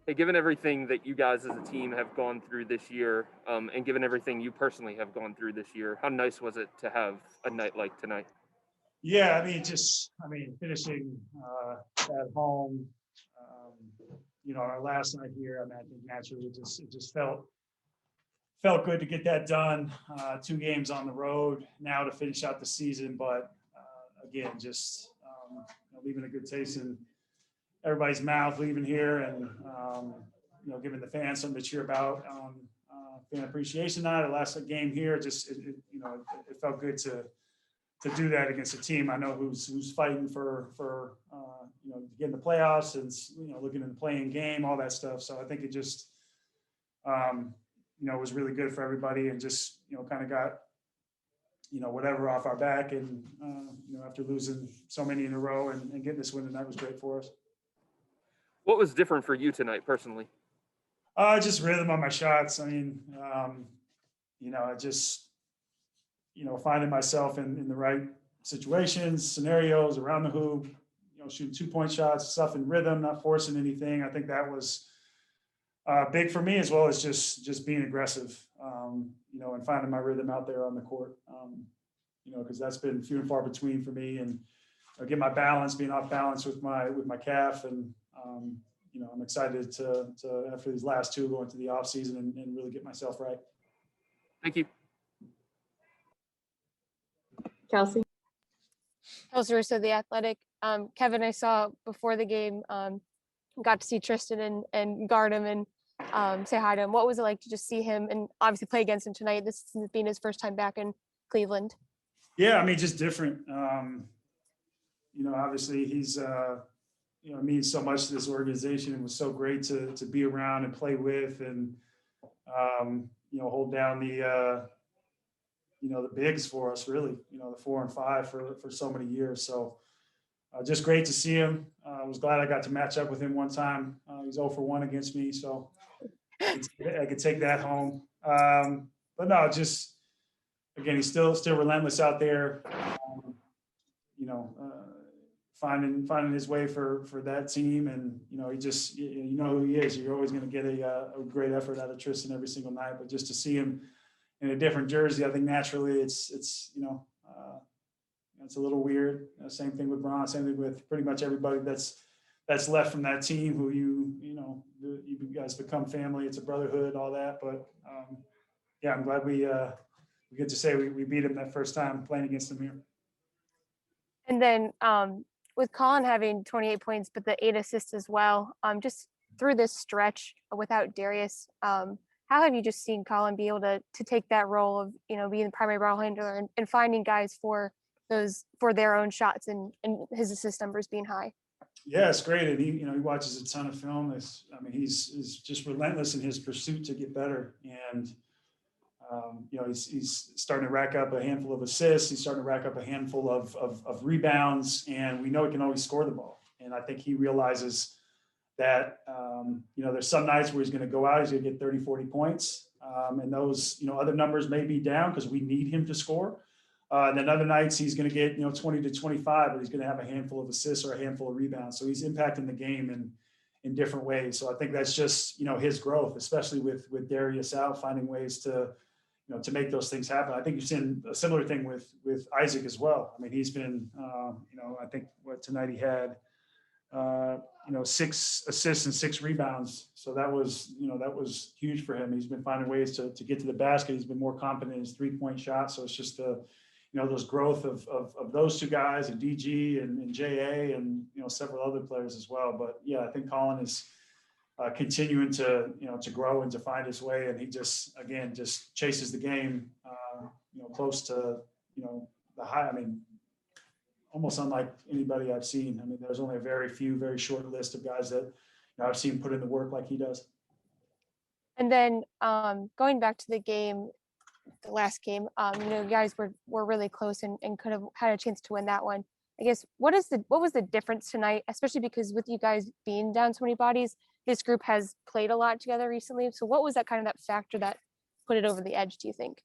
Hey, given everything that you guys as a team have gone through this year, and given everything you personally have gone through this year, how nice was it to have a night like tonight? Yeah, finishing at home, our last night here. I think naturally it just felt good to get that done. 2 games on the road now to finish out the season, but again, just leaving a good taste in everybody's mouth, leaving here, and giving the fans something to cheer about on fan appreciation night. The last game here, it felt good to do that against a team I know who's fighting for to get in the playoffs and looking in the playing game, all that stuff. So I think it just was really good for everybody, and just kind of got whatever off our back, and after losing so many in a row, and getting this win tonight was great for us. What was different for you tonight personally? Just rhythm on my shots. I just finding myself in the right situations, scenarios around the hoop, shooting 2-point shots, stuff in rhythm, not forcing anything. I think that was big for me, as well as just being aggressive, and finding my rhythm out there on the court, because that's been few and far between for me, and get my balance, being off balance with my calf, and I'm excited to after these last 2 go into the off season and really get myself right. Thank you. Kelsey. Kelsey Russo, The Athletic. Kevin, I saw before the game, got to see Tristan and guard him and say hi to him. What was it like to just see him and obviously play against him tonight? This being his first time back in Cleveland. Yeah, just different. Obviously he's means so much to this organization, and was so great to be around and play with, and hold down the bigs for us, really, the 4 and 5 for so many years. So just great to see him. I was glad I got to match up with him one time. He's 0 for 1 against me, so I could take that home. But no, just again, he's still relentless out there. Finding his way for that team, and he just who he is. You're always going to get a great effort out of Tristan every single night, but just to see him in a different jersey, I think naturally it's a little weird. Same thing with Bron, same thing with pretty much everybody that's left from that team, who you guys become family. It's a brotherhood, all that. But I'm glad we get to say we beat him that first time playing against him here. And then with Colin having 28 points, but the 8 assists as well, just through this stretch without Darius, how have you just seen Colin be able to take that role of, being the primary ball handler and finding guys for their own shots, and his assist numbers being high? Yeah, it's great. And he watches a ton of film. He's just relentless in his pursuit to get better. And, he's starting to rack up a handful of assists. He's starting to rack up a handful of rebounds, and we know he can always score the ball. And I think he realizes that, there's some nights where he's going to go out, he's going to get 30, 40 points. And those, other numbers may be down because we need him to score. And then other nights he's going to get, 20 to 25, but he's going to have a handful of assists or a handful of rebounds. So he's impacting the game in different ways. So I think that's just, his growth, especially with Darius out, finding ways to make those things happen. I think you've seen a similar thing with Isaac as well. He's been, I think tonight he had, 6 assists and 6 rebounds. So that was huge for him. He's been finding ways to get to the basket. He's been more confident in his 3-point shot. So it's just those growth of those 2 guys, and DG and JA, and several other players as well. But yeah, I think Colin is continuing to grow and to find his way, and he just chases the game close to the high. Almost unlike anybody I've seen. There's only a very short list of guys that I've seen put in the work like he does. And then going back to the last game, you guys were really close and could have had a chance to win that one. I guess what was the difference tonight, especially because with you guys being down so many bodies, this group has played a lot together recently. So what was that factor that put it over the edge, do you think?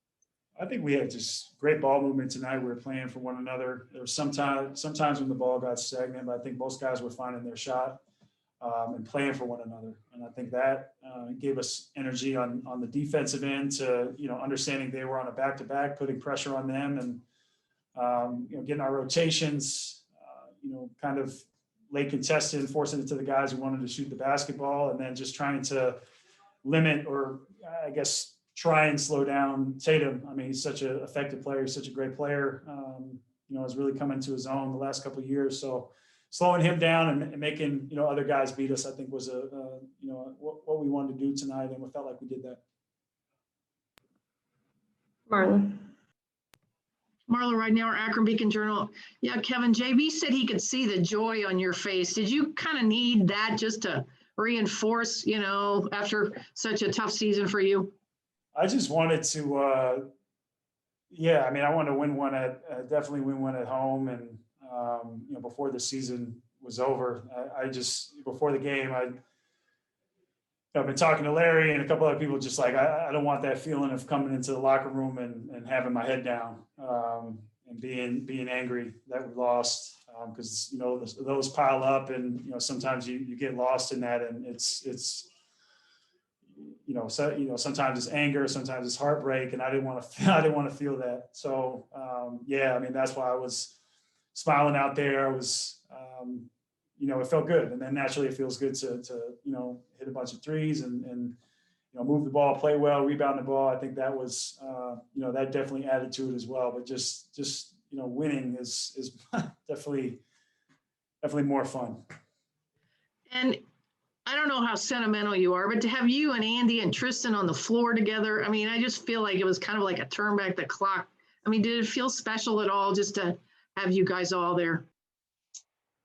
I think we had just great ball movement tonight. We were playing for one another. There was sometimes when the ball got stagnant, but I think most guys were finding their shot. and playing for one another. And I think that gave us energy on the defensive end to, understanding they were on a back-to-back, putting pressure on them and, getting our rotations, kind of late contested, forcing it to the guys who wanted to shoot the basketball, and then just trying to limit or I guess try and slow down Tatum. I mean, he's such an effective player, such a great player, has really come into his own the last couple of years. So slowing him down and making, other guys beat us, I think was what we wanted to do tonight. And we felt like we did that. Marla. Marla Ridenour, Akron Beacon Journal. Yeah, Kevin, JB said he could see the joy on your face. Did you kind of need that just to reinforce, after such a tough season for you? I just wanted to, I wanted to win one definitely win one at home. And, before the season was over, I just, before the game, I've been talking to Larry and a couple other people, just like, I don't want that feeling of coming into the locker room and having my head down and being angry that we lost. Because, those pile up and, sometimes you get lost in that, and it's sometimes it's anger, sometimes it's heartbreak, and I didn't want to feel that. So, that's why I was smiling out there. I was, it felt good. And then naturally it feels good to hit a bunch of threes and move the ball, play well, rebound the ball. I think that was, that definitely added to it as well. But just winning is definitely more fun. And I don't know how sentimental you are, but to have you and Andy and Tristan on the floor together, I just feel like it was kind of like a turn back the clock. Did it feel special at all just to have you guys all there?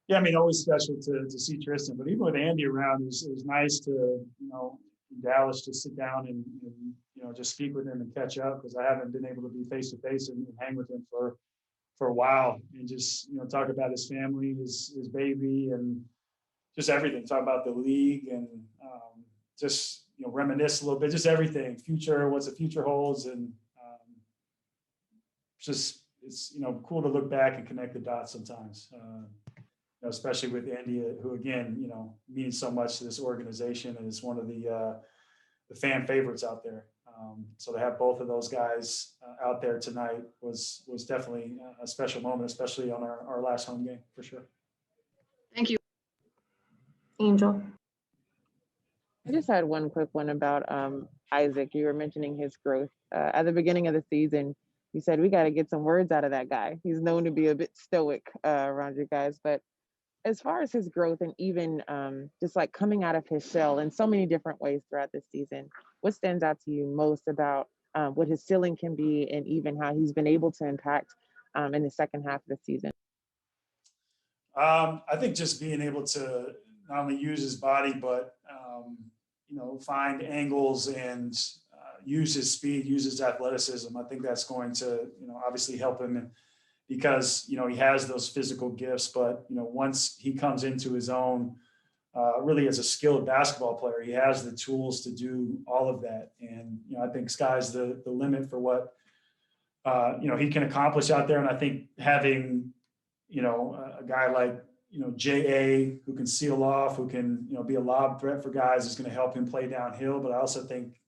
Yeah, always special to see Tristan, but even with Andy around, it was nice to, in Dallas, just sit down and just speak with him and catch up, because I haven't been able to be face to face and hang with him for a while, and just, talk about his family, his baby, and just everything. Talk about the league and just, reminisce a little bit, just everything, future, what's the future holds. And it's cool to look back and connect the dots sometimes. Especially with Andy, who again, means so much to this organization and is one of the fan favorites out there. So to have both of those guys out there tonight was definitely a special moment, especially on our last home game, for sure. Thank you. Angel. I just had one quick one about Isaac. You were mentioning his growth. At the beginning of the season, you said, we got to get some words out of that guy. He's known to be a bit stoic around you guys, but as far as his growth and even just like coming out of his shell in so many different ways throughout this season, what stands out to you most about what his ceiling can be and even how he's been able to impact in the second half of the season? I think just being able to not only use his body, but, find angles and use his speed, use his athleticism. I think that's going to, obviously help him because, he has those physical gifts, but, once he comes into his own, really as a skilled basketball player, he has the tools to do all of that. And, I think sky's the limit for what, he can accomplish out there. And I think having, a guy like, J.A. who can seal off, who can, be a lob threat for guys is going to help him play downhill. But I also think,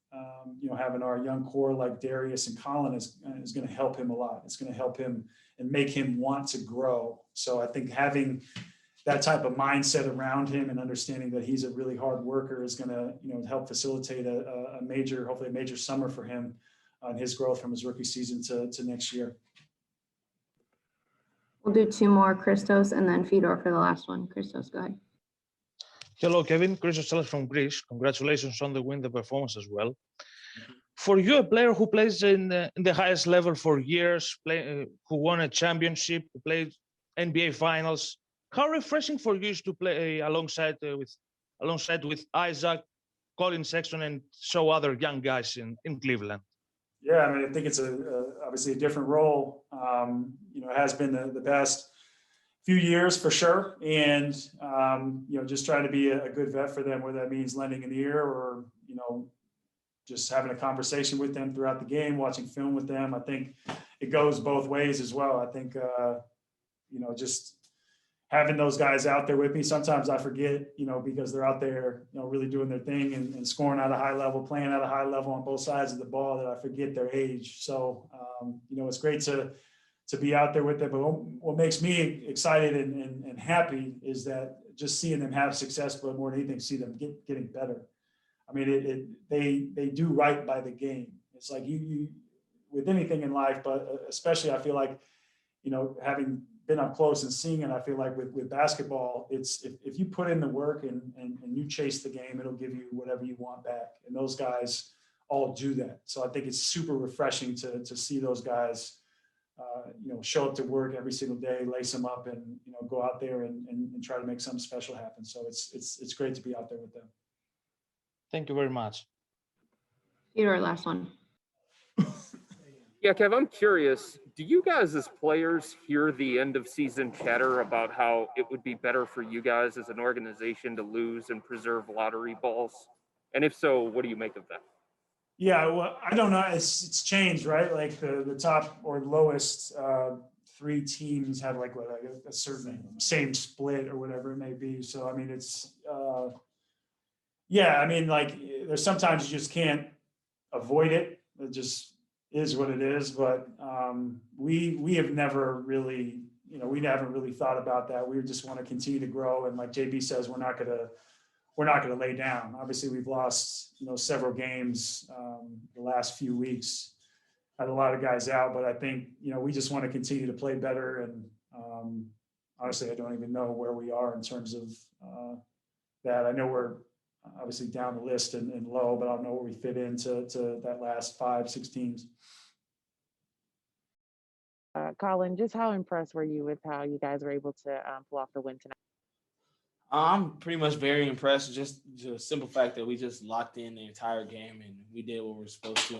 having our young core like Darius and Colin is going to help him a lot. It's going to help him and make him want to grow. So I think having that type of mindset around him and understanding that he's a really hard worker is going to, help facilitate hopefully a major summer for him on his growth from his rookie season to next year. We'll do two more, Christos, and then Fedor for the last one. Christos, go ahead. Hello, Kevin. Christos from Greece. Congratulations on the performance as well. For you, a player who plays in the highest level for years, who won a championship, who played NBA Finals, how refreshing for you is to play alongside with Isaac, Colin Sexton, and so other young guys in Cleveland? Yeah, I think it's obviously a different role. It has been the best few years for sure, and just trying to be a good vet for them, whether that means lending an ear or just having a conversation with them throughout the game, watching film with them. I think it goes both ways as well. I think just having those guys out there with me. Sometimes I forget, because they're out there, really doing their thing and scoring at a high level, playing at a high level on both sides of the ball, that I forget their age. So, it's great to be out there with them. But what makes me excited and happy is that just seeing them have success, but more than anything, see them getting better. I mean, they do right by the game. It's like you with anything in life, but especially I feel like, having been up close and seeing it, I feel like with basketball, it's if you put in the work and you chase the game, it'll give you whatever you want back. And those guys all do that. So I think it's super refreshing to see those guys, show up to work every single day, lace them up, and go out there and try to make something special happen. So it's great to be out there with them. Thank you very much. Fedor, last one. Yeah, Kev, I'm curious, do you guys as players hear the end of season chatter about how it would be better for you guys as an organization to lose and preserve lottery balls? And if so, what do you make of that? Yeah, well, I don't know. It's changed, right? Like the top or lowest three teams have like a certain same split or whatever it may be. So I mean, it's yeah. I mean, like there's sometimes you just can't avoid it. It just is what it is. But we have never really, we haven't really thought about that. We just want to continue to grow. And like JB says, we're not going to lay down. Obviously, we've lost, several games the last few weeks. Had a lot of guys out, but I think, we just want to continue to play better. And honestly, I don't even know where we are in terms of that. I know we're obviously down the list and low, but I don't know where we fit into that last 5-6 teams. Colin, just how impressed were you with how you guys were able to pull off the win tonight? I'm pretty much very impressed. Just the simple fact that we just locked in the entire game and we did what we were supposed to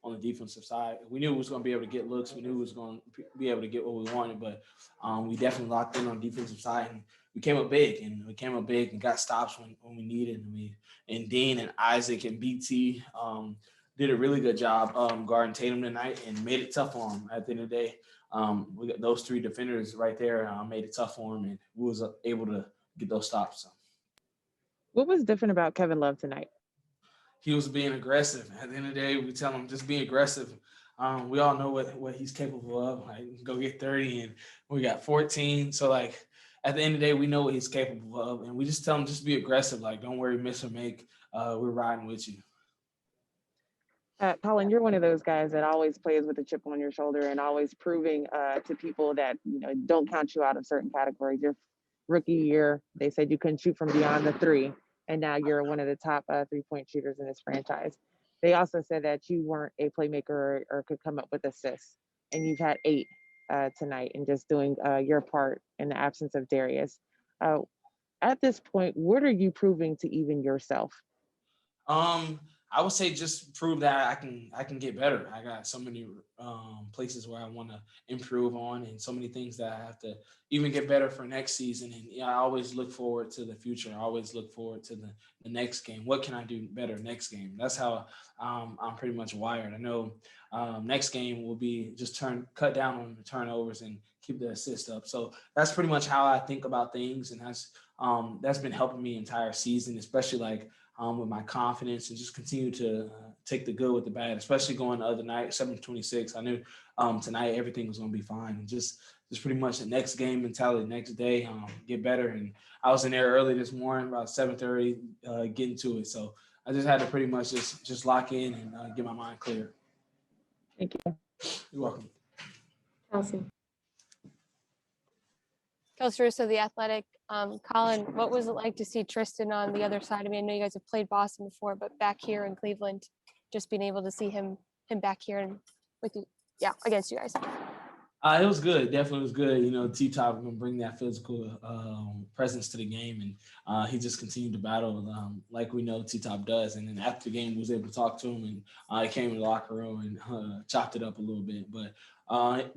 on the defensive side. We knew we was going to be able to get looks. We knew we was going to be able to get what we wanted, but we definitely locked in on the defensive side and we came up big and got stops when we needed. And Dean and Isaac and BT did a really good job guarding Tatum tonight and made it tough for him at the end of the day. We got those three defenders right there made it tough for him, and we was able to get those stops. What was different about Kevin Love tonight? He was being aggressive. At the end of the day, we tell him just be aggressive. We all know what he's capable of. Like go get 30, and we got 14. So like at the end of the day, we know what he's capable of, and we just tell him just be aggressive. Like don't worry, miss or make. We're riding with you. Colin, you're one of those guys that always plays with a chip on your shoulder and always proving to people that don't count you out of certain categories. Your rookie year, they said you couldn't shoot from beyond the three, and now you're one of the top 3-point shooters in this franchise. They also said that you weren't a playmaker or could come up with assists, and you've had 8 tonight, and just doing your part in the absence of Darius. At this point, what are you proving to even yourself? I would say just prove that I can get better. I got so many places where I want to improve on, and so many things that I have to even get better for next season. And I always look forward to the future. I always look forward to the next game. What can I do better next game? That's how I'm pretty much wired. I know next game will be just cut down on the turnovers and keep the assist up. So that's pretty much how I think about things, and that's been helping me entire season, especially like with my confidence, and just continue to take the good with the bad, especially going the other night, 7-26. I knew tonight everything was going to be fine, and just pretty much the next game mentality, next day, get better. And I was in there early this morning, about 7:30, getting to it. So I just had to pretty much just lock in and get my mind clear. Thank you. You're welcome. Kelsey. Kelsey Russo, The Athletic. Colin, what was it like to see Tristan on the other side? I mean, I know you guys have played Boston before, but back here in Cleveland, just being able to see him back here and with you, against you guys. It was good. Definitely was good. T-Top going to bring that physical presence to the game, and he just continued to battle like we know T-Top does. And then after the game, we was able to talk to him, and he came in the locker room and chopped it up a little bit. But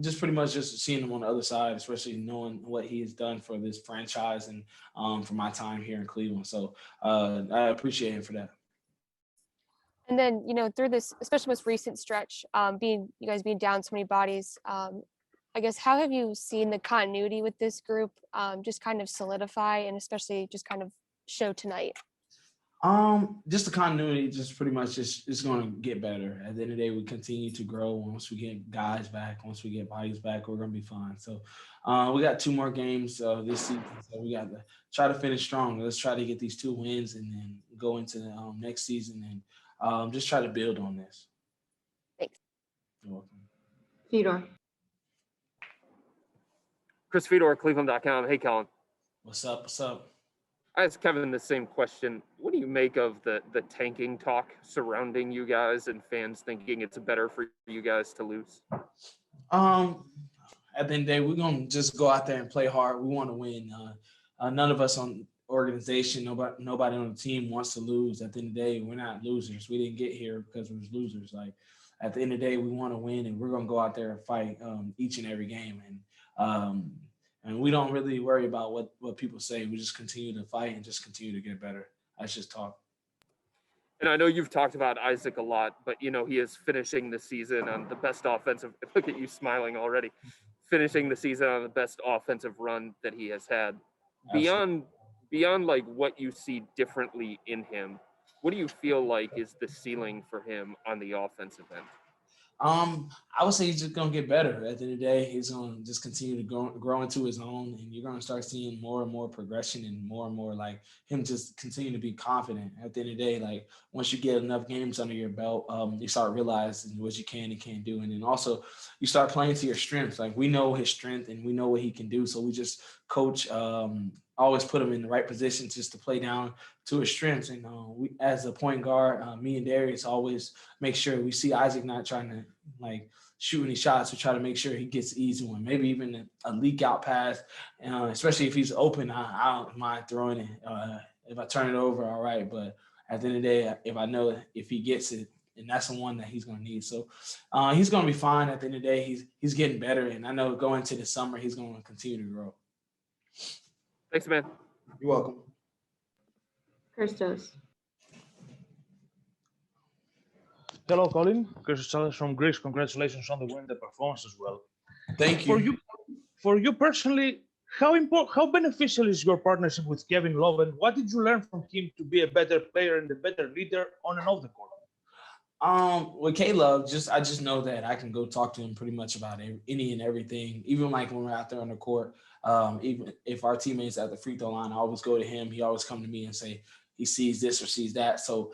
just pretty much just seeing him on the other side, especially knowing what he has done for this franchise and for my time here in Cleveland. So I appreciate him for that. And then, through this, especially most recent stretch, you guys being down so many bodies, I guess, how have you seen the continuity with this group just kind of solidify and especially just kind of show tonight? Just the continuity, just pretty much just it's going to get better. At the end of the day, we continue to grow. Once we get guys back, once we get bodies back, we're going to be fine. So we got 2 more games this season, so we got to try to finish strong. Let's try to get these 2 wins and then go into the next season and just try to build on this. Thanks. You're welcome. Fedor. Chris Fedor, Cleveland.com. Hey, Colin. What's up? What's up? I asked Kevin the same question. What do you make of the tanking talk surrounding you guys and fans thinking it's better for you guys to lose? At the end of the day, we're going to just go out there and play hard. We want to win. None of us on organization, nobody on the team wants to lose. At the end of the day, we're not losers. We didn't get here because we was losers. Like, at the end of the day, we want to win, and we're going to go out there and fight each and every game. And we don't really worry about what people say. We just continue to fight and just continue to get better. That's just talk. And I know you've talked about Isaac a lot, but, you know, he is finishing the season on the best offensive – look at you smiling already. Finishing the season on the best offensive run that he has had. Beyond like what you see differently in him, what do you feel like is the ceiling for him on the offensive end? I would say he's just gonna get better. At the end of the day, he's gonna just continue to grow into his own, and you're gonna start seeing more and more progression and more like him just continue to be confident. At the end of the day, like once you get enough games under your belt, you start realizing what you can and can't do, and then also you start playing to your strengths. Like we know his strength and we know what he can do, so we just coach. Always put him in the right position just to play down to his strengths. And we, as a point guard, me and Darius always make sure we see Isaac not trying to like shoot any shots. We try to make sure he gets easy one, maybe even a leak out pass, especially if he's open. I don't mind throwing it. If I turn it over, all right. But at the end of the day, if I know if he gets it, and that's the one that he's going to need. So he's going to be fine. At the end of the day, he's getting better. And I know going into the summer, he's going to continue to grow. Thanks, man. You're welcome. Christos. Hello, Colin. Christos from Greece. Congratulations on the win, the performance as well. Thank you. For you personally, how beneficial is your partnership with Kevin Love, and what did you learn from him to be a better player and a better leader on and off the court? With K-Love, I just know that I can go talk to him pretty much about any and everything. Even like when we're out there on the court, even if our teammates at the free throw line, I always go to him. He always come to me and say he sees this or sees that. So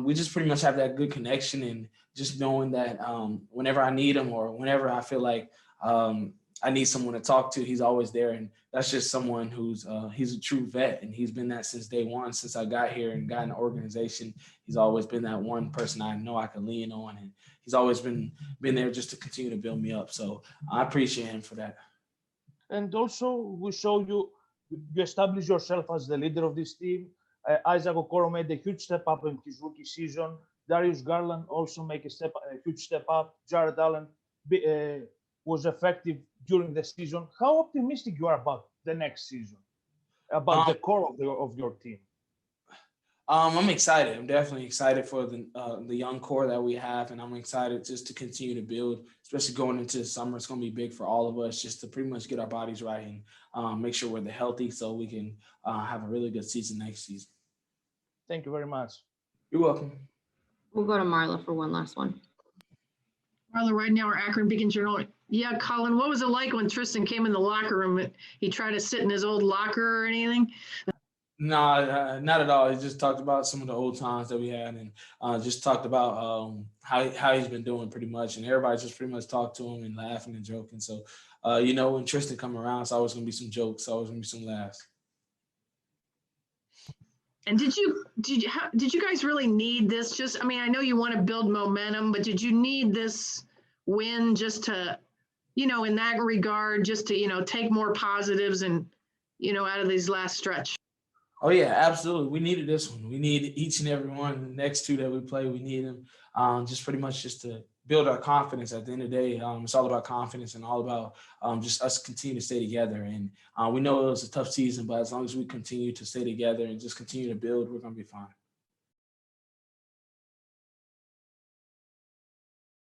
we just pretty much have that good connection, and just knowing that whenever I need him or whenever I feel like I need someone to talk to, he's always there. And that's just someone who's he's a true vet, and he's been that since day one, since I got here and got in the organization. He's always been that one person I know I can lean on, and he's always been there just to continue to build me up. So I appreciate him for that. And also, we saw you establish yourself as the leader of this team. Isaac Okoro made a huge step up in his rookie season. Darius Garland also made a huge step up. Jared Allen was effective during the season. How optimistic you are about the next season, about the core of your team? I'm excited. I'm definitely excited for the young core that we have, and I'm excited just to continue to build, especially going into the summer. It's going to be big for all of us, just to pretty much get our bodies right and make sure we're healthy so we can have a really good season next season. Thank you very much. You're welcome. We'll go to Marla for one last one. Marla, right now, our Akron Beacon Journal. Yeah, Colin, what was it like when Tristan came in the locker room? He tried to sit in his old locker or anything? No, not at all. He just talked about some of the old times that we had, and just talked about how he's been doing pretty much. And everybody just pretty much talked to him and laughing and joking. So, when Tristan come around, it's always going to be some jokes. It's always going to be some laughs. And did you guys really need this? I know you want to build momentum, but did you need this win just to, in that regard, just to, take more positives and, out of these last stretch? Oh yeah, absolutely. We needed this one. We need each and every one. The next 2 that we play, we need them. Just pretty much just to build our confidence. At the end of the day, it's all about confidence and all about just us continue to stay together. And we know it was a tough season, but as long as we continue to stay together and just continue to build, we're going to be fine.